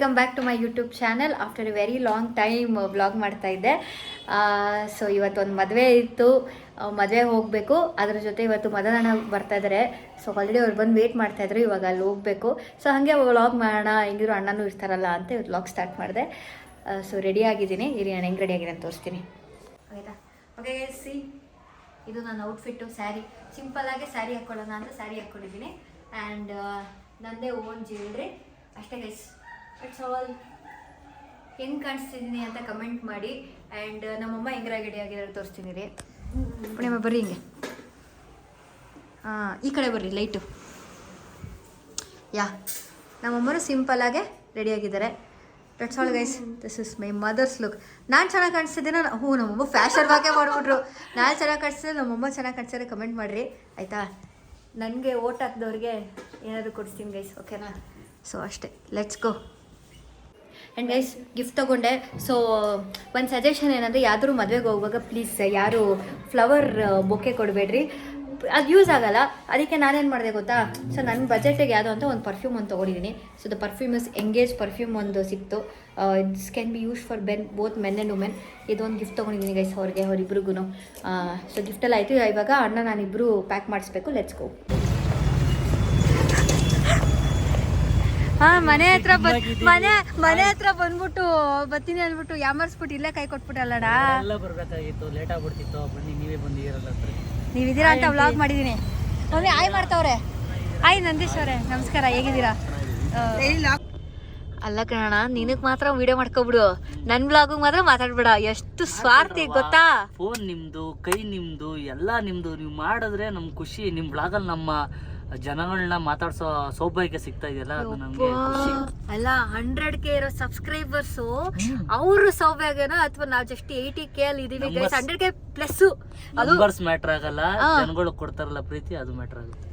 Welcome back to my YouTube channel. After a very long time vlog ಮಾಡ್ತಾ ಇದ್ದೆ. So ಇವತ್ತೊಂದು ಮದುವೆ ಇತ್ತು, ಮದುವೆಗೆ ಹೋಗಬೇಕು. ಅದ್ರ ಜೊತೆ ಇವತ್ತು ಮದನಣ್ಣ ಬರ್ತಾ ಇದ್ದಾರೆ. ಸೊ ಆಲ್ರೆಡಿ ಅವ್ರು ಬಂದು ವೇಟ್ ಮಾಡ್ತಾಯಿದ್ರು, ಇವಾಗ ಅಲ್ಲಿ ಹೋಗಬೇಕು. ಸೊ ಹಾಗೆ ವ್ಲಾಗ್ ಮಾಡೋಣ, ಹೆಂಗಿದ್ರು ಅಣ್ಣನೂ ಇರ್ತಾರಲ್ಲ ಅಂತ ಇವತ್ತು ವ್ಲಾಗ್ ಸ್ಟಾರ್ಟ್ ಮಾಡಿದೆ. ಸೊ ರೆಡಿ ಆಗಿದ್ದೀನಿ, ಇರಿ ನಾನು ಹೆಂಗೆ ರೆಡಿ ಆಗಿದೆ ಅಂತ ತೋರಿಸ್ತೀನಿ. ಆಯಿತಾ? ಓಕೆ ಸಿ, ಇದು ನನ್ನ ಔಟ್ಫಿಟ್ಟು. ಸ್ಯಾರಿ, ಸಿಂಪಲ್ಲಾಗಿ ಸ್ಯಾರಿ ಹಾಕ್ಕೊಳ್ಳೋಣ ಅಂತ ಸ್ಯಾರಿ ಹಾಕ್ಕೊಂಡಿದ್ದೀನಿ. ಆ್ಯಂಡ್ ನನ್ನದೇ ಓನ್ ಜ್ಯುವೆಲ್ರಿ ಅಷ್ಟೇ ಗೈಸ್. It's all. ಹೆಂಗೆ ಕಾಣಿಸ್ತಿದ್ದೀನಿ ಅಂತ ಕಮೆಂಟ್ ಮಾಡಿ. ಆ್ಯಂಡ್ ನಮ್ಮಮ್ಮ ಹೆಂಗೆ ರೆಡಿ ಆಗಿದ್ದಾರೆ ತೋರಿಸ್ತೀನಿ ರೀ. ಪುಣ್ಯಮ್ಮ ಬರ್ರಿ ಹಿಂಗೆ, ಈ ಕಡೆ ಬರ್ರಿ ಲೈಟು. ಯಾ, ನಮ್ಮಮ್ಮರು ಸಿಂಪಲ್ಲಾಗೆ ರೆಡಿಯಾಗಿದ್ದಾರೆ. That's all guys. This is my mother's look. ನಾನು ಚೆನ್ನಾಗಿ ಕಾಣಿಸ್ತಿದ್ದೀನ? ನಮ್ಮಮ್ಮ ಫ್ಯಾಷನ್ ಬಾಗೆ ಮಾಡಿಬಿಟ್ರು. ನಾನು ಚೆನ್ನಾಗಿ ಕಾಣಿಸ್ತಿದ್ದೆ, ನಮ್ಮಮ್ಮ ಚೆನ್ನಾಗಿ ಕಾಣಿಸ್ತಾರೆ, ಕಮೆಂಟ್ ಮಾಡಿರಿ ಆಯಿತಾ. ನನಗೆ ಓಟ್ ಹಾಕಿದವ್ರಿಗೆ ಏನಾದರೂ ಕೊಡಿಸ್ತೀನಿ ಗೈಸ್, ಓಕೆನಾ? ಸೊ ಅಷ್ಟೇ, let's go. And guys, gift ತೊಗೊಂಡೆ. ಸೊ ಒಂದು ಸಜೆಷನ್ ಏನಂದರೆ, ಯಾವ್ದಾದ್ರು ಮದುವೆಗೆ ಹೋಗುವಾಗ ಪ್ಲೀಸ್ ಯಾರು ಫ್ಲವರ್ ಬೊಕ್ಕೆ ಕೊಡಬೇಡ್ರಿ, ಅದು ಯೂಸ್ ಆಗಲ್ಲ. ಅದಕ್ಕೆ ನಾನೇನು ಮಾಡಿದೆ ಗೊತ್ತಾ? ಸೊ ನನ್ನ ಬಜೆಟಿಗೆ ಯಾವುದೋ ಅಂತ ಒಂದು ಪರ್ಫ್ಯೂಮ್ ಒಂದು ತೊಗೊಂಡಿದ್ದೀನಿ. So the perfume is engage perfume ಒಂದು ಸಿಕ್ತು. This can be use for both men and women. ಇದೊಂದು ಗಿಫ್ಟ್ ತೊಗೊಂಡಿದ್ದೀನಿ ಗೈಸ್ ಅವರಿಬ್ರಿಗೂ. ಸೊ ಗಿಫ್ಟೆಲ್ಲ ಆಯಿತು. ಇವಾಗ ಅಣ್ಣ ನಾನಿಬ್ಬರು ಪ್ಯಾಕ್ ಮಾಡಿಸ್ಬೇಕು. Let's go. ಮನೆ ಹತ್ರ ಮನೆ ಹತ್ರ ಬಂದ್ಬಿಟ್ಟು ಬರ್ತೀನಿ ಅಂದ್ಬಿಟ್ಟು ಯಾಮರ್ಸ್ಬಿಟ್ಟು ಇಲ್ಲೇ ಕೈ ಕೊಟ್ಬಿಟ್ಟಲ್ಲಣ್ಣ. ಬರ್ಬೇಕಾಗಿತ್ತು, ಲೇಟ್ ಆಗ್ಬಿಡ್ತಿತ್ತು. ಬನ್ನಿ, ನೀವೇ ಬಂದಿರಲ್ಲ. ನೀವಿದ್ದೀರಾ ಅಂತ ವ್ಲಾಗ್ ಮಾಡಿದ್ದೀನಿ. ಮಮ್ಮಿ ಆಯ್ ಮಾಡ್ತಾವ್ರೆ. ಆಯ್ ನಂದೀಶ್ ಅವರೇ, ನಮಸ್ಕಾರ, ಹೇಗಿದ್ದೀರಾ? ಅಲ್ಲ ಕಣಣ್ಣ, ನಿನಗೆ ಮಾತ್ರ ವಿಡಿಯೋ ಮಾಡ್ಕೊಬಿಡು, ನನ್ನ ಬ್ಲಾಗ್ ಮಾತ್ರ ಮಾತಾಡ್ಬೇಡ. ಎಷ್ಟು ಸ್ವಾರ್ಥಿ ಗೊತ್ತಾ? ಫೋನ್ ನಿಮ್ದು, ಕೈ ನಿಮ್ದು, ಎಲ್ಲ ನಿಮ್ದು. ನೀವು ಮಾಡಿದ್ರೆ ನಮ್ ಖುಷಿ. ನಿಮ್ ಬ್ಲಾಗಲ್ಲಿ ನಮ್ಮ ಜನಗಳನ್ನ ಮಾತಾಡ್ಸೋ ಸೌಭಾಗ್ಯ ಸಿಗ್ತಾ ಇದೆಯಲ್ಲ, ಅದು ನಮ್ಗೆ ಖುಷಿ. ಅಲ್ಲ 100K ಇರೋ ಸಬ್ಸ್ಕ್ರೈಬರ್ಸು ಅವ್ರ ಸೌಭಾಗ್ಯನ, ಅಥವಾ ನಾವು ಜಸ್ಟ್ 80K ಅಲ್ಲಿ ಇದೀವಿ ಗೈಸ್. 100K ಪ್ಲಸ್ ಅದು ಮ್ಯಾಟರ್ ಆಗಲ್ಲ, ಜನಗಳು ಕೊಡ್ತಾರಲ್ಲ ಪ್ರೀತಿ, ಅದು ಮ್ಯಾಟರ್ ಆಗುತ್ತೆ.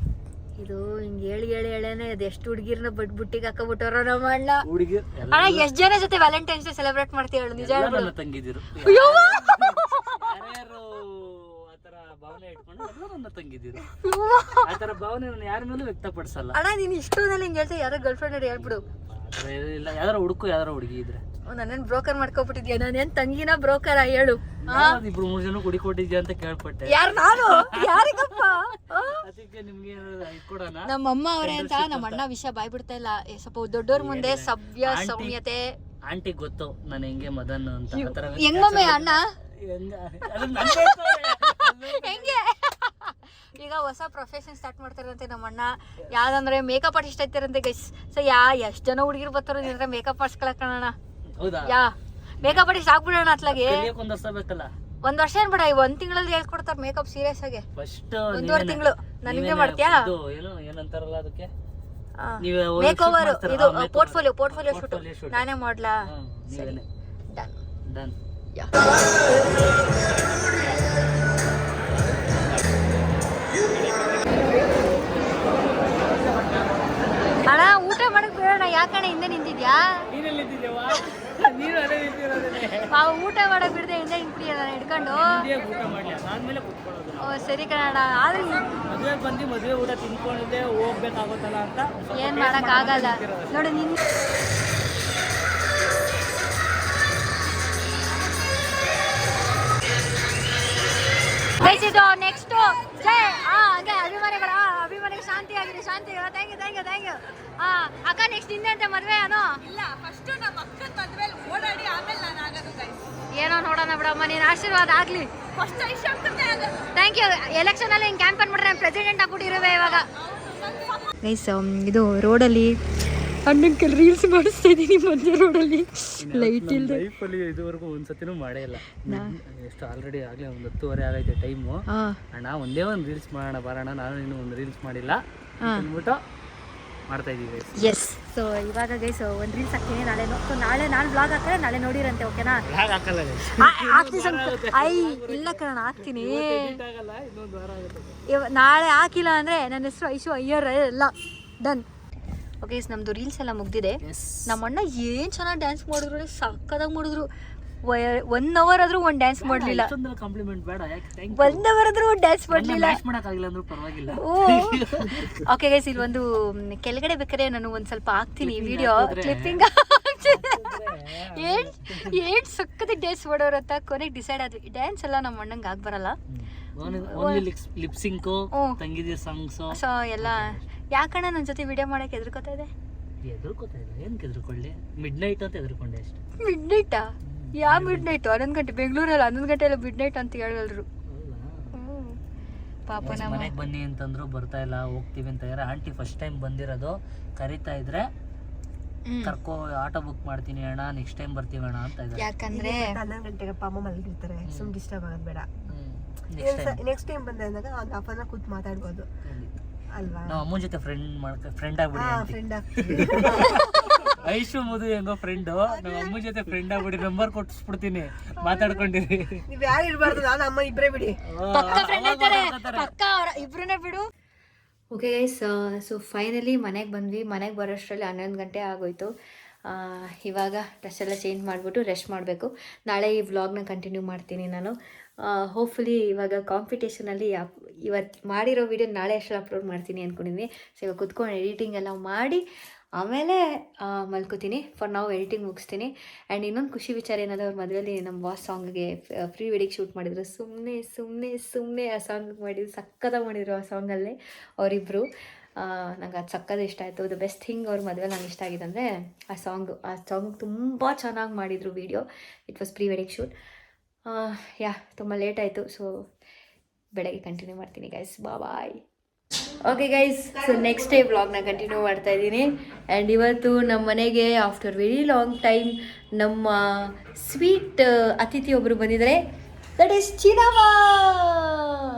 ಇದು ಹಿಂಗೆ ಹೇಳೇನೆ ಅದು ಎಷ್ಟು ಹುಡುಗಿರ್ನ ಬುಟ್ಟಿಗೆ ಹಾಕೋಬಿಟ್ಟವ್ರ ನಮ್ಮ ಅಣ್ಣ. ಹುಡುಗಿರ್ ಅಣ್ಣ ಎಷ್ಟು ಜನ ಜೊತೆ ವ್ಯಾಲೆಂಟೈನ್ಸ್ ಡೇ ಸೆಲೆಬ್ರೇಟ್ ಮಾಡ್ತೀವಿ ಹೇಳು, ನಿಜ ನನ್ನ ತಂಗಿದಿರು. ಯಾರ್ಯಾರು ಆತರ ಭಾವನೆ ಇಟ್ಕೊಂಡು ನನ್ನ ತಂಗಿದಿರು. ಆತರ ಭಾವನೆ ನಾನು ಯಾರ ಮೇಲೂ ವ್ಯಕ್ತಪಡಿಸಲ್ಲ. ಅಣ್ಣ ನೀನು ಇಷ್ಟೊಂದಲ್ಲಿ ಹಿಂಗೆ ಹೇಳ್ತಾ ಯಾರೋ ಗರ್ಲ್ ಫ್ರೆಂಡ್ ಹೇಳ್ಬಿಡು. ಇಲ್ಲ, ಯಾವ್ದಾರ ಹುಡುಕು, ಯಾವ್ದಾರ ಹುಡುಗಿ ಇದ್ರೆ. ನನ್ನೇನು ಬ್ರೋಕರ್ ಮಾಡ್ಕೊಬಿಟ್ಟಿದ್ಯಾ? ನಾನೇನ್ ತಂಗಿನ ಬ್ರೋಕರ ಹೇಳು. ಇಬ್ರು 3 ಜನ ಕುಡಿ ಕೊಟ್ಟಿದ್ಯಾ ಅಂತ ಕೇಳ್ಪಟ್ಟೆ. ಯಾರು? ನಾನು ಯಾರಿಗಪ್ಪ? ಅದಕ್ಕೆ ನಿಮ್ಗೆ ಇಟ್ಕೊಡೋಣ. ನಮ್ಮಮ್ಮ ಅವರೇ ಅಂತ ನಮ್ಮ ಅಣ್ಣ ವಿಷಯ ಬಾಯ್ ಬಿಡ್ತಾ ಇಲ್ಲ. ಸ್ವಲ್ಪ ದೊಡ್ಡೋರ್ ಮುಂದೆ ಸಭ್ಯ ಸೌಮ್ಯತೆ. ಆಂಟಿ ಗೊತ್ತು ನಾನು ಹೆಂಗೆ ಮದನ್ ಅಂತ. ಹೆಂಗಮ್ಮೆ ಅಣ್ಣ ಹೆಂಗೆ ಈಗ ಹೊಸ ಪ್ರೊಫೆಷನ್ ಸ್ಟಾರ್ಟ್ ಮಾಡ್ತಾರಂತೆ ನಮ್ಮ ಅಣ್ಣ. ಯಾವ್ದಂದ್ರೆ ಮೇಕಪ್ ಆರ್ಟಿಸ್ಟ್ ಐತಾರಂತೆ ಗೈಸ್. ಸೊ ಎಷ್ಟು ಜನ ಹುಡುಗಿರು ಬರ್ತಾರೋ ನಿಂದ್ರೆ ಮೇಕಪ್ ಆರ್ಟ್ಸ್ಕೊಳಕಣ. ಯಾ ಮೇಕಪ್ ಆರ್ಟಿಸ್ಟ್ ಆಗ್ಬಿಡೋಣ ಅತ್ಲಾಗೆ. ಒಂದ್ ವರ್ಷ ಏನ್ ಬೇಡ, 1 ತಿಂಗಳಲ್ಲಿ ಹೇಳ್ಕೊಡ್ತಾರ ಮೇಕಪ್ ಸೀರಿಯಸ್ ಆಗಿ. 1.5 ತಿಂಗಳು ನನಗೆ ಮಾಡ್ತೀಯಾ? ಏನಂತಾರಲ್ಲ ಅದಕ್ಕೆ, ಮೇಕ್ ಓವರ್. ಇದು ಪೋರ್ಟ್ಫೋಲಿಯೋ ಶೂಟ್ ನಾನೇ ಮಾಡ್ಲಾ? ಡನ್. ಅಣ್ಣ ಊಟ ಮಾಡಕ್ ಬಿಡೋಣ. ಯಾಕಣ್ಣ ಹಿಂದೆ ನಿಂತಿದ್ಯಾ? ಊಟ ಮಾಡಕ್ ಬಿಡದೆ ಹಿಂದೆ ನಿಂತಿದ್ಯಾ ನಾನು ಹಿಡ್ಕೊಂಡು? ಓ ಸರಿ ಕಣ. ಆದ್ರೆ ಮದುವೆ ಊಟ ತಿನ್ಕೊಂಡಿದ್ದೆ ಹೋಗ್ಬೇಕಾಗುತ್ತಲ್ಲ ಅಂತ ಏನ್ ಮಾಡಕ್ ಆಗಲ್ಲ ನೋಡಿ. ನಿನ್ ಇದು ನೆಕ್ಸ್ಟ್ ಜೈ ಹಂಗೆ ಅಭಿಮಾನಿಗಳ ಅಭಿಮಾನಿಗೆ ಶಾಂತಿ ಆಗಿದೆ. ಶಾಂತಿ. Thank you. ಅಕ್ಕ ನೆಕ್ಸ್ಟ್ ಹಿಂದೆ ಅಂತ ಮದ್ವೆ ಏನೋ? ಇಲ್ಲ, ಫಸ್ಟ್ ನಮ್ಮ ಅಕ್ಕನ ಮದ್ವೆ ಓಡಾಡಿ ಆಮೇಲೆ ನಾನು ಆಗೋದು ಗೈಸ್. ಏನೋ ನೋಡೋಣ ಬಿಡಮ್ಮ, ನೀನ್ ಆಶೀರ್ವಾದ ಆಗ್ಲಿ. ಫಸ್ಟ್ ಐಶಾಂತನೇ ಆಗೋದು. Thank you. ಎಲೆಕ್ಷನ್ ಅಲ್ಲಿ ಹಿಂಗೆ ಕ್ಯಾಂಪೇನ್ ಮಾಡಿದ್ರೆ ಪ್ರೆಸಿಡೆಂಟ್ ಆಗ್ಬಿಟ್ಟಿರುವೆ ಇವಾಗ ಗೈಸ್. ಇದು ರೋಡಲ್ಲಿ ಅಣ್ಣನ ರೀಲ್ಸ್ ಮಾಡಿಸ್ತಾ ಇದೀನಿ ಮಧ್ಯ ರೋಡಲ್ಲಿ, ಲೈಟ್ ಇಲ್ಲದೆ. ಲೈಫಲ್ಲಿ ಇದುವರೆಗೂ ಒಂದ್ಸತಿನೂ ಮಾಡೇ ಇಲ್ಲ. ಎಷ್ಟು ಆಲ್ರೆಡಿ ಆಗಲೇ 10:30 ಆಗೈತೆ ಟೈಮು. ಅಣ್ಣ ಒಂದೇ ಒಂದು ರೀಲ್ಸ್ ಮಾಡೋಣ ಬರೋಣ, ನಾನು ಇನ್ನೂ ಒಂದು ರೀಲ್ಸ್ ಮಾಡಿಲ್ಲ ಅಂದ್ಬಿಟ್ಟು ಮಾಡ್ತಾ ಇದೀವಿ. ಎಸ್. ಸೊ ಇವಾಗ ಗೈಸ್ ಒಂದು ರೀಲ್ಸ್ ಹಾಕ್ತೀನಿ ನಾಳೆ. ನಾಳೆ ನಾನು ಬ್ಲಾಗ್ ಹಾಕ್ತಾರೆ, ನಾಳೆ ನೋಡಿರಂತೆ. ಓಕೆನಾ? ಇಲ್ಲ ಕಣ, ಹಾಕ್ತೀನಿ. ನಾಳೆ ಹಾಕಿಲ್ಲ ಅಂದ್ರೆ ನನ್ನ ಹೆಸರು ಐಶು ಅಯ್ಯರ್ ಎಲ್ಲ ಡನ್. ಓಕೆ, ನಮ್ದು ರೀಲ್ಸ್ ಎಲ್ಲ ಮುಗ್ದಿದೆ. ನಮ್ಮ ಅಣ್ಣ ಏನ್ ಚೆನ್ನಾಗಿ ಡ್ಯಾನ್ಸ್ ಮಾಡಿದ್ರು, ಸಕ್ಕದಾಗಿ ಮಾಡಿದ್ರು. 1 hour ಆದ್ರೂ ಒಂದು ಡ್ಯಾನ್ಸ್ ಮಾಡಲಿಲ್ಲ. 1 hour ಆದ್ರೂ ಒಂದು ಡ್ಯಾನ್ಸ್ ಮಾಡಲಿಲ್ಲ. ಓಕೆ ಗೈಸ್, ಇಲ್ಲಿ ಒಂದು ಕೆಳಗಡೆ ಬೇಕಾದ್ರೆ ನಾನು ಒಂದು ಸ್ವಲ್ಪ ಹಾಕ್ತೀನಿ ವಿಡಿಯೋ ಕ್ಲಿಪ್ಪಿಂಗ್. ಏಟ್ ಸಕ್ಕದ ಡ್ಯಾನ್ಸ್ ಮಾಡೋರತ್ತ ಕೊನೆಗೆ ಡಿಸೈಡ್ ಆದ್ವಿ ಡ್ಯಾನ್ಸ್ ಎಲ್ಲ ನಮ್ಮ ಅಣ್ಣಂಗೆ ಆಗ್ಬರಲ್ಲ ಲಿಪ್ಸಿಂಕು ತಂಗಿದಿ ಸಾಂಗ್ಸು ಸೊ ಎಲ್ಲ ಯಾಕಣ್ಣ ನನ್ನ ಜೊತೆ ವಿಡಿಯೋ ಮಾಡಕ್ಕೆ ಎದುರ್ಕೋತಾ ಇದೆ ಎದುರ್ಕೋತಾ ಇಲ್ಲ ಏನಕ್ಕೆ ಎದುರ್ಕೊಳ್ಳಿ ಮಿಡ್ ನೈಟ್ ಅಂತ ಎದುರ್ಕೊಂಡೆ ಅಷ್ಟೇ ಮಿಡ್ ನೈಟಾ ಯಾವ ಮಿಡ್ ನೈಟು 11 ಗಂಟೆ ಬೆಂಗಳೂರಲ್ಲಿ 11 ಗಂಟೆ ಎಲ್ಲ ಮಿಡ್ ನೈಟ್ ಅಂತ ಹೇಳಿದ್ರು ಪಾಪ ನಮ್ಮ ಮನೆಗೆ ಬನ್ನಿ ಅಂತಂದ್ರು ಬರ್ತಾ ಇಲ್ಲ ಹೋಗ್ತೀವಿ ಅಂತ ಇದ್ದಾರೆ ಆಂಟಿ ಫಸ್ಟ್ ಟೈಮ್ ಬಂದಿರೋದು ಕರಿತಾ ಇದ್ರೆ ಕರ್ಕೋ ಆಟೋ ಬುಕ್ ಮಾಡ್ತೀನಿ ಅಣ್ಣ ನೆಕ್ಸ್ಟ್ ಟೈಮ್ ಬರ್ತೀವಿ ಅಣ್ಣ ಅಂತ ಇದ್ದಾರೆ ಯಾಕಂದ್ರೆ 11 ಗಂಟೆಗೆ ಅಪ್ಪ ಅಮ್ಮ ಮಲಗಿರ್ತಾರೆ ಸುಮ್ ಡಿಸ್ಟರ್ಬ್ ಆಗೋದು ಬೇಡ ನೆಕ್ಸ್ಟ್ ಟೈಮ್ ಬಂದಾಗ ಒಂದು ಹಾಫ್ ಅನ್ ಕೂತ್ ಮಾತಾಡ್ಬೋದು ಅಲ್ವಾ ನಾವು ಅಮ್ಮನ ಜೊತೆ ಫ್ರೆಂಡ್ ಆಗ್ಬಿಡಿ ಫ್ರೆಂಡ್ ಐಶು ಮಧು ಹೆಂಗೋ ಫ್ರೆಂಡು ನಮ್ಮ ಅಮ್ಮನ ಜೊತೆ ಫ್ರೆಂಡ್ ಆಗ್ಬಿಡಿ ನಂಬರ್ ಕೊಟ್ಟಿಸ್ಬಿಡ್ತೀನಿ ಮಾತಾಡ್ಕೊಂಡಿರಿ ನೀವ್ ಯಾರು ಇರ್ಬಾರ್ದು ನಾನು ಅಮ್ಮ ಇಬ್ರೇ ಬಿಡಿ ಪಕ್ಕ ಫ್ರೆಂಡ್ ಇರ್ತಾರೆ ಪಕ್ಕ ಇಬ್ರನ್ನೇ ಬಿಡು ಓಕೆ ಗೈಸ್ ಸೊ ಫೈನಲಿ ಮನೆಗೆ ಬಂದ್ವಿ ಮನೆಗೆ ಬರೋಷ್ಟರಲ್ಲಿ 11 ಗಂಟೆ ಆಗೋಯ್ತು ಇವಾಗ ಡ್ರೆಸ್ ಎಲ್ಲ ಚೇಂಜ್ ಮಾಡಿಬಿಟ್ಟು ರೆಸ್ಟ್ ಮಾಡಬೇಕು ನಾಳೆ ಈ ವ್ಲಾಗ್ನ ಕಂಟಿನ್ಯೂ ಮಾಡ್ತೀನಿ ನಾನು ಹೋಪ್ಫುಲಿ ಇವಾಗ ಕಾಂಪಿಟೇಷನಲ್ಲಿ ಇವತ್ತು ಮಾಡಿರೋ ವಿಡಿಯೋ ನಾಳೆ ಅಷ್ಟರಲ್ಲಿ ಅಪ್ಲೋಡ್ ಮಾಡ್ತೀನಿ ಅಂದ್ಕೊಂಡಿದ್ದೀನಿ ಸೊ ಇವಾಗ ಕುತ್ಕೊಂಡು ಎಡಿಟಿಂಗ್ ಎಲ್ಲ ಮಾಡಿ ಆಮೇಲೆ ಮಲ್ಕೋತೀನಿ ಫಾರ್ ನಾವು ಎಡಿಟಿಂಗ್ ಮುಗಿಸ್ತೀನಿ ಆ್ಯಂಡ್ ಇನ್ನೊಂದು ಖುಷಿ ವಿಚಾರ ಏನಂದರೆ ಅವ್ರ ಮದುವೆಯಲ್ಲಿ ನಮ್ಮ ಬಾಸ್ ಸಾಂಗ್ಗೆ ಪ್ರೀ ವೆಡ್ಡಿಂಗ್ ಶೂಟ್ ಮಾಡಿದ್ರು ಸುಮ್ಮನೆ ಆ ಸಾಂಗ್ ಮಾಡಿದ್ರು ಸಕ್ಕತ್ತಾಗಿ ಮಾಡಿದ್ರು ಆ ಸಾಂಗಲ್ಲೇ ಅವರಿಬ್ಬರು ನಂಗೆ ಅದು ಸಕ್ಕದ ಇಷ್ಟ ಆಯಿತು ದ ಬೆಸ್ಟ್ ಥಿಂಗ್ ಅವ್ರ ಮದುವೆ ನಂಗೆ ಇಷ್ಟ ಆಗಿದೆ ಅಂದರೆ ಆ ಸಾಂಗ್ ತುಂಬ ಚೆನ್ನಾಗಿ ಮಾಡಿದರು video it was pre wedding shoot ತುಂಬ ಲೇಟ್ ಆಯಿತು ಸೊ ಬೆಳಗ್ಗೆ ಕಂಟಿನ್ಯೂ ಮಾಡ್ತೀನಿ guys bye okay guys so next day ವ್ಲಾಗ್ನ ಕಂಟಿನ್ಯೂ ಮಾಡ್ತಾ ಇದ್ದೀನಿ ಆ್ಯಂಡ್ ಇವತ್ತು ನಮ್ಮ ಮನೆಗೆ ಆಫ್ಟರ್ ವೆರಿ ಲಾಂಗ್ ಟೈಮ್ ನಮ್ಮ ಸ್ವೀಟ್ ಅತಿಥಿ ಒಬ್ಬರು ಬಂದಿದ್ದಾರೆ ದಟ್ ಈಸ್ ಚಿನಮ್ಮ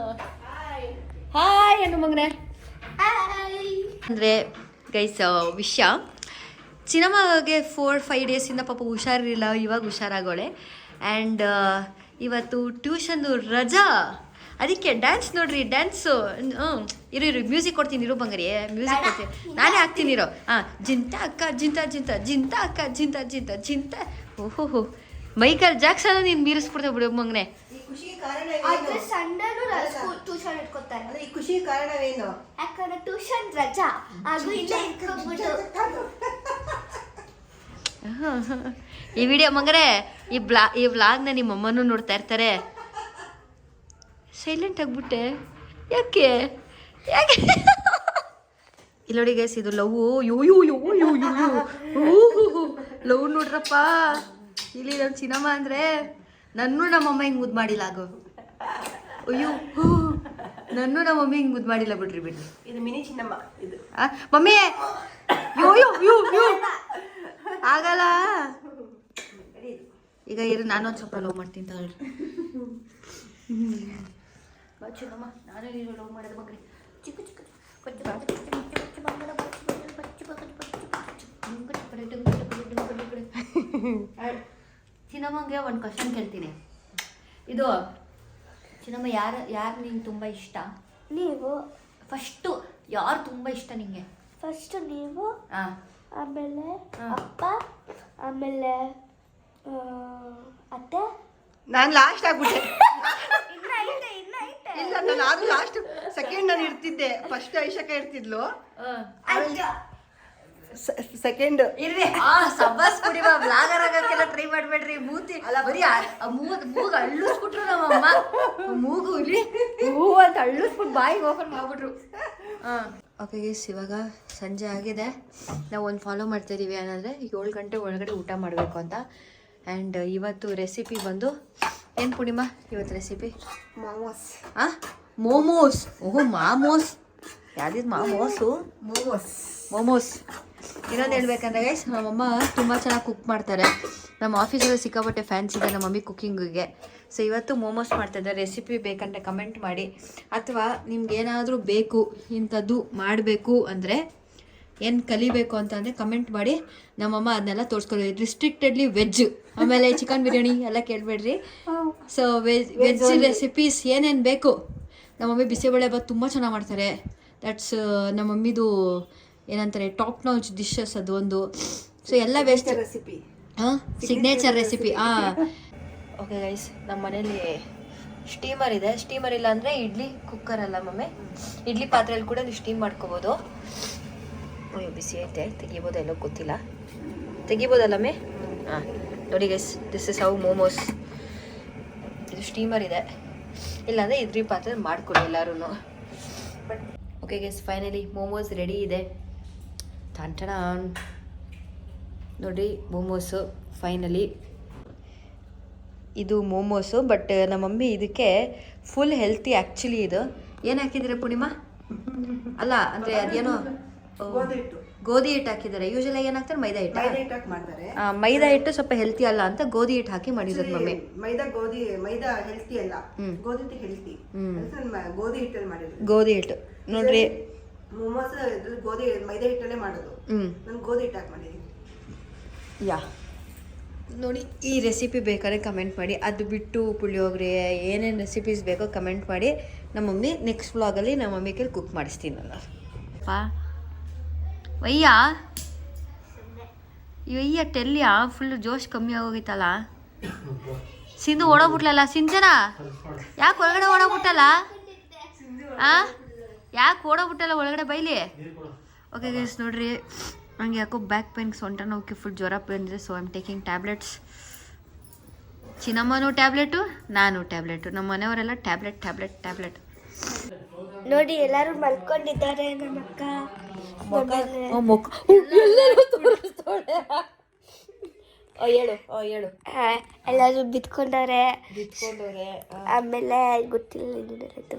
ಹಾಯ್ ಅನ್ನು ಮಗನೇ ಅಂದರೆ ಗೈಸ್ ವಿಷಯ ಚಿನಮ್ಮಗೆ 4-5 ಡೇಸಿಂದ ಪಾಪ ಹುಷಾರಿರಲಿಲ್ಲ ಇವಾಗ ಹುಷಾರಾಗೋಳೆ ಆ್ಯಂಡ್ ಇವತ್ತು ಟ್ಯೂಷನ್ದು ರಜಾ ಅದಕ್ಕೆ ಡ್ಯಾನ್ಸ್ ನೋಡ್ರಿ ಡ್ಯಾನ್ಸು ಇರು ಮ್ಯೂಸಿಕ್ ಕೊಡ್ತೀನಿ ಇರು ಬಂಗಾರಿ ಮ್ಯೂಸಿಕ್ ಕೊಡ್ತೀನಿ ನಾನೇ ಹಾಕ್ತೀನಿ ಇರೋ ಜಿಂತ ಅಕ್ಕ ಜಿಂತ ಅಕ್ಕ ಜಿಂತ ಓಹೋ ಮೈಕಲ್ ಜಾಕ್ಸನ್ ನೀನು ಮೀರಿಸ್ಬಿಡ್ತೇವೆ ಬಿಡು ಮಗನೆ ಟ್ಯೂಷನ್ ಇಟ್ಕೊತಾರೆ ಈ ಖುಷಿ ಕಾರಣವೇನು ಯಾಕಂದ್ರೆ ಟ್ಯೂಷನ್ ರಜಾ ಅದು ಇಲ್ಲೇ ಇಟ್ಕೊಂಡ್ಬಿಟ್ಟು ಈ ವಿಡಿಯೋ ಮಗರೇ ಈ ವ್ಲಾಗ್ನ ನಿಮ್ಮ ಅಮ್ಮನೂ ನೋಡ್ತಾ ಇರ್ತಾರೆ ಸೈಲೆಂಟ್ ಆಗಿಬಿಟ್ಟೆ ಯಾಕೆ ಇಲ್ಲೋಡಿ ಗೈಸ್ ಇದು ಲವ್ ಲವ್ ನೋಡ್ರಪ್ಪ ಇಲ್ಲಿ ನಮ್ಮ ಚಿನ್ನಮ್ಮ ಅಂದರೆ ನನ್ನೂ ನಮ್ಮಮ್ಮ ಹಿಂಗೆ ಮುದ್ದು ಮಾಡಿಲ್ಲ ಆಗೋ ಅಯ್ಯೋ ನನ್ನೂ ನಮ್ಮ ಮಮ್ಮಿ ಹಿಂಗೆ ಮುದ್ದು ಮಾಡಿಲ್ಲ ಬಿಡ್ರಿ ಇದು ಮಿನಿ ಚಿನ್ನಮ್ಮ ಇದು ಮಮ್ಮಿ ಯೋ ಆಗಲ್ಲ ಈಗ ಇರು ನಾನೊಂದು ಸ್ವಲ್ಪ ಲವ್ ಮಾಡ್ತೀನಿ ತಗೊಳ್ರಿ ಚಿನ್ನಮ್ಮ ನಾನು ಲವ್ ಮಾಡೋದು ಮಗ್ರಿ ಚಿಕ್ಕ ಚಿನ್ನಮ್ಮಗೆ ಒಂದು ಕ್ವಶನ್ ಕೇಳ್ತೀನಿ ಇದು ಚಿನ್ನಮ್ಮ ಯಾರು ನಿಂಗೆ ತುಂಬ ಇಷ್ಟ ನೀವು ಫಸ್ಟು ಯಾರು ತುಂಬ ಇಷ್ಟ ನಿಂಗೆ ಫಸ್ಟ್ ನೀವು ಹಾಂ ಆಮೇಲೆ ಅಪ್ಪ ಆಮೇಲೆ ಅತ್ತೆ ನಾನು ಲಾಸ್ಟ್ ಆಗ್ಬಿಟ್ಟೆ ಇನ್ನ ಐತೆ ಇಲ್ಲ ನಾನು ಆದ್ರೂ ಲಾಸ್ಟ್ ಸೆಕೆಂಡ್ ನಾನು ಇರ್ತಿದ್ದೆ ಫಸ್ಟ್ ಐಶಕ ಇರ್ತಿದ್ಲು ಸೆಕೆಂಡ್ ಇರ್ರಿ ಸಬ್ಬಸ್ ಕುಡಿ ಬ್ಲಾಗರ್ ಆಗಕ್ಕೆಲ್ಲ ಟ್ರೈ ಮಾಡ್ಬೇಡ್ರಿ ಮೂತಿ ಬರೀ ಮೂಗು ಅಳ್ಳಿಸ್ಬಿಟ್ರು ನಮ್ಮಮ್ಮ ಮೂಗು ಇಲ್ಲಿ ಹೂ ಅಂತ ಅಳ್ಳಿಸ್ಬಿಟ್ಟು ಬಾಯಿಗೆ ಓಪನ್ ಮಾಡ್ಬಿಟ್ರು ಓಕೆ ಗೈಸ್ ಇವಾಗ ಸಂಜೆ ಆಗಿದೆ ನಾವು ಒಂದು ಫಾಲೋ ಮಾಡ್ತಾ ಇದೀವಿ ಏನಂದರೆ 7 ಗಂಟೆ ಒಳಗಡೆ ಊಟ ಮಾಡಬೇಕು ಅಂತ ಆ್ಯಂಡ್ ಇವತ್ತು ರೆಸಿಪಿ ಬಂದು ಏನು ಪೂರ್ಣಿಮಾ ಇವತ್ತು ರೆಸಿಪಿ ಮೋಮೋಸ್ ಓಹೋ ಮಾಮೋಸ್ ಯಾವ್ದಿದ್ದು ಮೋಮೋಸ್ ಇನ್ನೊಂದು ಹೇಳ್ಬೇಕಂದ್ರೆ ಗೈಸ್ ನಮ್ಮಮ್ಮ ತುಂಬ ಚೆನ್ನಾಗಿ ಕುಕ್ ಮಾಡ್ತಾರೆ ನಮ್ಮ ಆಫೀಸಲ್ಲಿ ಸಿಕ್ಕಾಪಟ್ಟೆ ಫ್ಯಾನ್ಸ್ ಇದೆ ನಮ್ಮ ಮಮ್ಮಿ ಕುಕ್ಕಿಂಗಿಗೆ ಸೊ ಇವತ್ತು ಮೋಮೋಸ್ ಮಾಡ್ತಾಯಿದ್ದಾರೆ ರೆಸಿಪಿ ಬೇಕಂದ್ರೆ ಕಮೆಂಟ್ ಮಾಡಿ ಅಥವಾ ನಿಮ್ಗೆ ಏನಾದರೂ ಬೇಕು ಇಂಥದ್ದು ಮಾಡಬೇಕು ಅಂದರೆ ಏನು ಕಲಿಬೇಕು ಅಂತಂದರೆ ಕಮೆಂಟ್ ಮಾಡಿ ನಮ್ಮಮ್ಮ ಅದನ್ನೆಲ್ಲ ತೋರಿಸ್ಕೊಳ್ಳಿ ರಿಸ್ಟ್ರಿಕ್ಟೆಡ್ಲಿ ವೆಜ್ ಆಮೇಲೆ ಚಿಕನ್ ಬಿರಿಯಾನಿ ಎಲ್ಲ ಕೇಳಬೇಡ್ರಿ ಸೊ ವೆಜ್ ರೆಸಿಪೀಸ್ ಏನೇನು ಬೇಕು ನಮ್ಮ ಮಮ್ಮಿ ಬಿಸಿಬೇಳೆಭಾತ್ ತುಂಬ ಚೆನ್ನಾಗಿ ಮಾಡ್ತಾರೆ ದಟ್ಸ್ ನಮ್ಮ ಮಮ್ಮಿದು ಏನಂತಾರೆ ಟಾಪ್ ನಾಚ್ ಡಿಶಸ್ ಅದು ಒಂದು ಸೊ ಎಲ್ಲ best recipe signature recipe okay guys ನಮ್ಮ ಮನೇಲಿ ಸ್ಟೀಮರ್ ಇದೆ ಸ್ಟೀಮರ್ ಇಲ್ಲ ಅಂದರೆ ಇಡ್ಲಿ ಕುಕ್ಕರ್ ಅಲ್ಲ ಮಮ್ಮಿ ಇಡ್ಲಿ ಪಾತ್ರೆಯಲ್ಲಿ ಕೂಡ ನೀವು ಸ್ಟೀಮ್ ಮಾಡ್ಕೋಬೋದು ಅಯ್ಯೋ ಬಿಸಿ ಐತೆ ತೆಗಿಬೋದು ಎಲ್ಲೋ ಗೊತ್ತಿಲ್ಲ ತೆಗಿಬೋದಲ್ಲ ಮೇ ಹಾಂ ನೋಡಿ guys this is how momos. ಇದು ಸ್ಟೀಮರ್ ಇದೆ, ಇಲ್ಲಾಂದರೆ ಇದ್ರಿ ಪಾತ್ರೆ ಮಾಡ್ಕೊಳ್ಳಿ ಎಲ್ಲರೂ. But okay guys finally momos ready ಇದೆ. ಟಣ ನೋಡಿರಿ ಮೋಮೋಸು ಫೈನಲಿ. ಇದು ಮೋಮೋಸು, ಬಟ್ ನಮ್ಮ ಮಮ್ಮಿ ಇದಕ್ಕೆ ಫುಲ್ ಹೆಲ್ತಿ ಆ್ಯಕ್ಚುಲಿ. ಇದು ಏನು ಹಾಕಿದ್ದೀರಾ ಪೂರ್ಣಿಮಾ? ಅಲ್ಲ ಅಂದರೆ ಅದೇನೋ ಗೋಧಿ ಹಿಟ್ಟು ಹಾಕಿದ್ದಾರೆ. ಯೂಶಲಿ ಏನು ಹಾಕ್ತಾರೆ? ಮೈದಾ ಹಿಟ್ಟು. ಮೈದಾ ಹಿಟ್ಟು ಸ್ವಲ್ಪ ಹೆಲ್ತಿ ಅಲ್ಲ ಅಂತ ಗೋಧಿ ಹಿಟ್ಟು ಹಾಕಿ ಮಾಡಿದ್ರು ಮಮ್ಮಿ. ಮೈದಾ ಹೆಲ್ತಿ ಅಲ್ಲ, ಗೋಧಿ ಹಿಟ್ಟು ಹೆಲ್ತಿ. ಗೋಧಿ ಹಿಟ್ಟಲ್ಲಿ ಮಾಡಿದ್ರು. ಗೋಧಿ ಹಿಟ್ಟು ನೋಡ್ರಿ ಮೋಮೋಸ್ ಗೋಧಿ ಮೈದಾ ಹಿಟ್ಟಲ್ಲೇ ಮಾಡೋದು. ನಾನು ಗೋಧಿ ಹಿಟ್ಟು ಹಾಕಿ ಮಾಡಿದ್ದೀನಿ. ಯಾ ನೋಡಿ, ಈ ರೆಸಿಪಿ ಬೇಕಾದ್ರೆ ಕಮೆಂಟ್ ಮಾಡಿ. ಅದು ಬಿಟ್ಟು ಪುಳಿಯೋಗರೆ ಏನೇನು ರೆಸಿಪೀಸ್ ಬೇಕೋ ಕಮೆಂಟ್ ಮಾಡಿ. ನಮ್ಮ ಮಮ್ಮಿ ನೆಕ್ಸ್ಟ್ ವ್ಲಾಗಲ್ಲಿ ನಮ್ಮ ಮಮ್ಮಿ ಕೈಲಿ ಕುಕ್ ಮಾಡಿಸ್ತೀನಿ ನಾನು. ವಯ್ಯ ಟೆಲ್ಲಿಯ ಫುಲ್ ಜೋಶ್ ಕಮ್ಮಿ ಆಗೋಗಿತ್ತಲ್ಲ. ಸಿಂಧು ಓಡೋಗ್ಬಿಟ್ಲಲ್ಲ. ಸಿಂಚನ ಯಾಕೆ ಒಳಗಡೆ ಓಡೋಗ್ಬಿಟ್ಟಲ್ಲ? ಯಾಕೆ ಓಡೋಗ್ಬಿಟ್ಟಲ್ಲ ಒಳಗಡೆ ಬೈಲಿ? ಓಕೆ ಗೈಸ್ ನೋಡ್ರಿ, ನಂಗೆ ಯಾಕೋ ಬ್ಯಾಕ್ ಪೇನ್, ಸೊಂಟ ನೋವಿಗೆ ಫುಲ್ ಜ್ವರ ಬಂದಿದೆ. So I am taking tablets. ಚಿನ್ನಮ್ಮನೂ ಟ್ಯಾಬ್ಲೆಟು, ನಾನು ಟ್ಯಾಬ್ಲೆಟು, ನಮ್ಮ ಮನೆಯವರೆಲ್ಲ ಟ್ಯಾಬ್ಲೆಟ್ ಟ್ಯಾಬ್ಲೆಟ್ ಟ್ಯಾಬ್ಲೆಟ್. ನೋಡಿ ಎಲ್ಲರೂ ಮಲ್ಕೊಂಡಿದ್ದಾರೆ. ನಮ್ಮ ಅಕ್ಕ ಹೇಳು. ಎಲ್ಲರೂ ಬಿತ್ಕೊಂಡವ್ರೆ. ಬಿತ್ಕೊಂಡವ್ರೆ. ಆಮೇಲೆ ಗೊತ್ತಿಲ್ಲ ಏನಿರೋದು.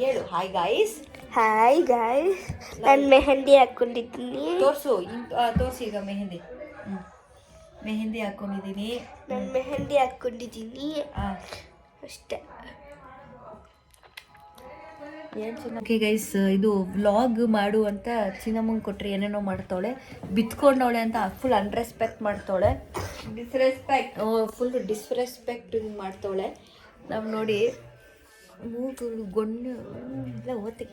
ಹೇಳು ಹಾಯ್ ಗಾಯ್ಸ್. ಹಾಯ್ ಗಾಯ್ಸ್, ನಾನು ಮೆಹಂದಿ ಹಾಕ್ಕೊಂಡಿದ್ದೀನಿ. ತೋರಿಸಿ ಈಗ ಮೆಹಂದಿ. ಮೆಹಂದಿ ಹಾಕ್ಕೊಂಡಿದ್ದೀನಿ. ನಾನು ಮೆಹಂದಿ ಹಾಕ್ಕೊಂಡಿದ್ದೀನಿ ಅಷ್ಟೇ. ಓಕೆ ಗೈಸ್, ಇದು ವ್ಲಾಗ್ ಮಾಡು ಅಂತ ಚಿನ್ನಮ್ಮಂಗೆ ಕೊಟ್ಟರೆ ಏನೇನೋ ಮಾಡ್ತಾವಳೆ. ಬಿತ್ಕೊಂಡವಳೆ ಅಂತ ಫುಲ್ ಅನ್ರೆಸ್ಪೆಕ್ಟ್ ಮಾಡ್ತಾವಳೆ. ಫುಲ್ ಡಿಸ್ರೆಸ್ಪೆಕ್ಟ್ ಮಾಡ್ತಾವಳೆ. ನಾವು ನೋಡಿ ಮೂಗುಗಳು ಗೊಣ್ಣು ಎಲ್ಲ ಓದ್ತಿ.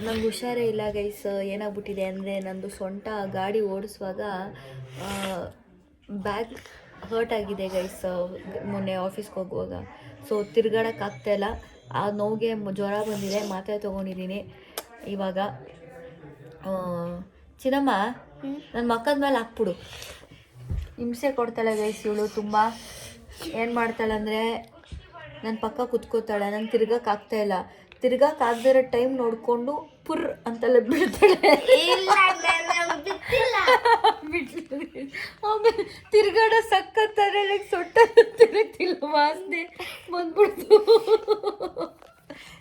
ನಂಗೆ ಹುಷಾರೇ ಇಲ್ಲ ಗೈಸ್. ಏನಾಗ್ಬಿಟ್ಟಿದೆ ಅಂದರೆ ನಂದು ಸೊಂಟ ಗಾಡಿ ಓಡಿಸುವಾಗ ಬ್ಯಾಕ್ ಹರ್ಟ್ ಆಗಿದೆ ಗೈಸ್, ಮೊನ್ನೆ ಆಫೀಸ್ಗೆ ಹೋಗುವಾಗ. ಸೊ ತಿರ್ಗಾಡೋಕ್ಕಾಗ್ತಾಯಿಲ್ಲ. ಆ ನೋವಿಗೆ ಜ್ವರ ಬಂದಿದೆ, ಮಾತ್ರೆ ತೊಗೊಂಡಿದ್ದೀನಿ ಇವಾಗ. ಚಿನ್ನಮ್ಮ ನನ್ನ ಮಕ್ಕದ ಮೇಲೆ ಹಾಕ್ಬಿಡು. ಹಿಂಸೆ ಕೊಡ್ತಾಳೆ ಗೈಸ್ ಇವಳು ತುಂಬ. ಏನು ಮಾಡ್ತಾಳೆ ಅಂದರೆ ನನ್ನ ಪಕ್ಕ ಕುತ್ಕೋತಾಳೆ. ನಂಗೆ ತಿರ್ಗಕ್ಕಾಗ್ತಾಯಿಲ್ಲ. ತಿರ್ಗಕ್ಕಾಗದಿರೋ ಟೈಮ್ ನೋಡಿಕೊಂಡು ಪುರ್ ಅಂತೆಲ್ಲ ಬಿಡ್ತಾಳೆ. ಆಮೇಲೆ ತಿರ್ಗಾಡೋ ಸಕ್ಕತ್ತಾರೆ ಸೊಟ್ಟ ತಿರುಗ್ತಿಲ್ಲ, ವಾಸನೆ ಬಂದ್ಬಿಡ್ತು.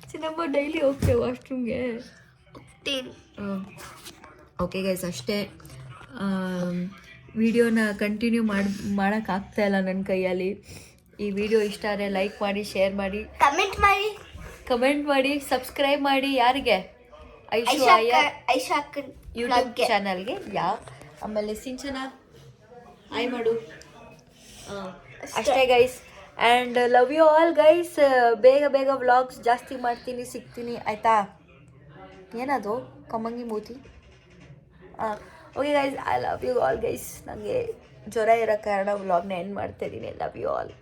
ಚಿನ್ನಮ್ಮ ಡೈಲಿ ಹೋಗ್ತೇವೆ ವಾಶ್ರೂಮ್ಗೆ. ಓಕೆ ಗೈಸ್ ಅಷ್ಟೇ. ವಿಡಿಯೋನ ಕಂಟಿನ್ಯೂ ಮಾಡೋಕ್ಕಾಗ್ತಾಯಿಲ್ಲ ನನ್ನ ಕೈಯಲ್ಲಿ. ಈ ವಿಡಿಯೋ ಇಷ್ಟ ಆದರೆ ಲೈಕ್ ಮಾಡಿ, ಶೇರ್ ಮಾಡಿ, ಕಮೆಂಟ್ ಮಾಡಿ, ಸಬ್ಸ್ಕ್ರೈಬ್ ಮಾಡಿ. ಯಾರಿಗೆ? ಐಶಾ ಯೂಟ್ಯೂಬ್ ಚಾನಲ್ಗೆ. ಆಮೇಲೆ ಸಿಂಚನ ಆಯ್ ಮಾಡು. ಅಷ್ಟೇ guys. And love you all guys. ಬೇಗ ಬೇಗ ವ್ಲಾಗ್ಸ್ ಜಾಸ್ತಿ ಮಾಡ್ತೀನಿ, ಸಿಗ್ತೀನಿ ಆಯಿತಾ? ಏನದು ಕಮ್ಮಂಗಿ ಮೂತಿ? Okay guys, I love you all guys. ನನಗೆ ಜ್ವರ ಇರೋ ಕಾರಣ ವ್ಲಾಗ್ನ ಎಂಡ್ ಮಾಡ್ತಾಯಿದ್ದೀನಿ. Love you all.